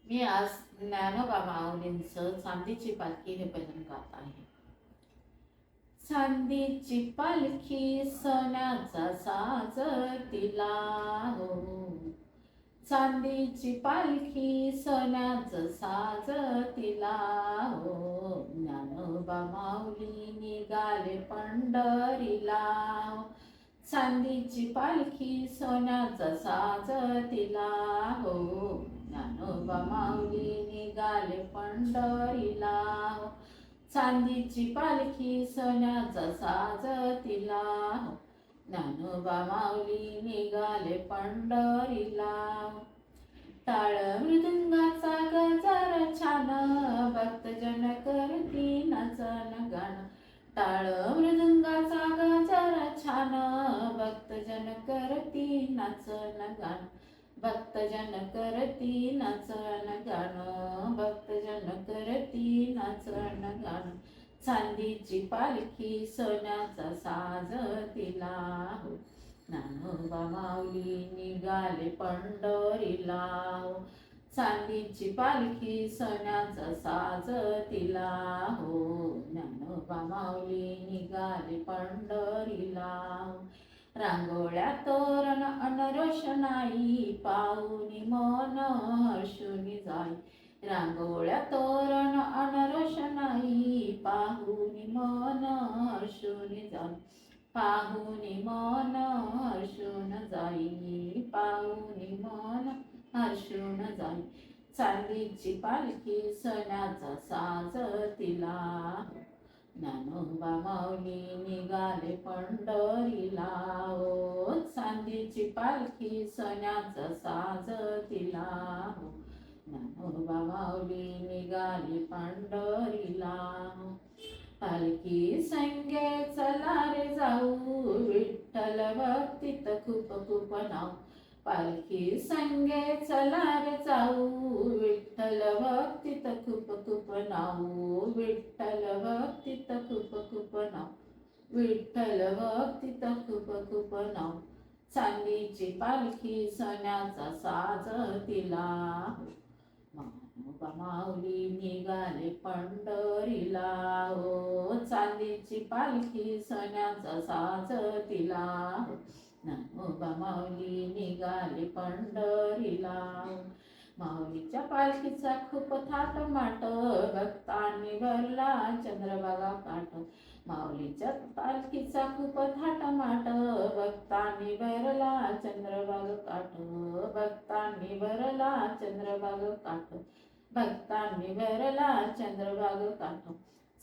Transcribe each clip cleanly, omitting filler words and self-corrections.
मी आज ज्ञानोबा माऊलींचं चांदीची पालखी हे भजन गात आहे. चांदीची पालखी सोन्याचा साज तिला हो, चांदीची पालखी सोन्याचं साज तिला हो, ज्ञानोबा माऊली निघाले पंढरीला हो. चांदीची पालखी सोन्याचा साज तिला हो, ज्ञानोबा माऊली निघाले पंढरीला हो. चांदीची पालखी सोन्याचा साज तिला हो, ज्ञानोबा माऊली निघाले पंढरीला हो. टाळ मृदुंगाचा गजर छान भक्तजन करती नाचन गाणं. टाळ मृदुंगाचा गजर छान भक्तजन करती नाचन गाणं. भक्तजन करती नाचन गाणं, भक्तजन करती नाचन गाणं. चांदीची पालखी सोन्याचा साज तिला हो, ज्ञानोबा माऊली निघाले पंढरीला हो. चांदीची पालखी सोन्याचा साज तिला हो, ज्ञानोबा माऊली निघाले पंढरीला हो. रांगोळ्या तोरण अनरोषणाई पाहुनी मन हर्षुनी जाई. रांगोळ्या तोरण अनरोषणाई पाहुनी मन हर्षुनी जाई. पाहुनी मन हर्षून जाई, पाहुनी मन हर्षून जाई. चांदीची पालखी सोन्याचा साज तिला हो, ज्ञानोबा माऊली निघाले पंढरीला हो. चांदीची पालखी सोन्याचा साज तिला हो, ज्ञानोबा माऊली निघाले पंढरीला हो. पालखी संगे चला रे जाऊ, विठ्ठल भक्तीत खूप खूप नाव. पालखी संगे चला रे जाऊ, विठ्ठल भक्तीत खूप खूप नाव. विठ्ठल भक्तीत खूप खूप नाव, विठ्ठल भक्तीत खूप खूप नाव. चांदीची पालखी सोन्याचा साज तिला हो, ज्ञानोबा माऊली निघाले पंढरीला हो. चांदीची पालखी सोन्याचा साज तिला हो, ज्ञानोबा माऊली निघाले पंढरीला हो. माऊलीच्या पालखीचा खूप थाटमाट भक्तांनी भरला चंद्रभागा काठ. माऊलीच्या पालखीचा खूप थाटमाट भक्तांनी भरला चंद्रभाग काठ. भक्तांनी भरला चंद्रभाग काठ, भक्तांनी भरला चंद्रभाग काठ.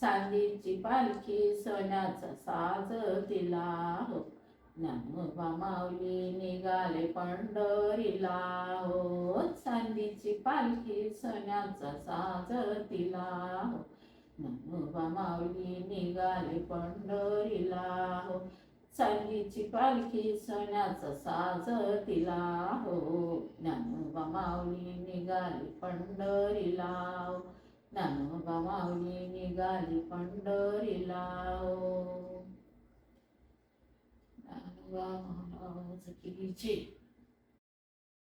चांदीची पालखी सोन्याचा साज तिला हो, ज्ञानोबा माऊली निघाले पंढरीला हो. चांदीची पालखी सोन्याचा साज तिला हो, ज्ञानोबा माऊली निघाले पंढरीला हो. चांदीची पालखी सोन्याचा साज तिला हो, ज्ञानोबा माऊली निघाली पंढरीला हो. ज्ञानोबा माऊली निघाली पंढरीला हो. ज्ञानोबा महाराज की जय.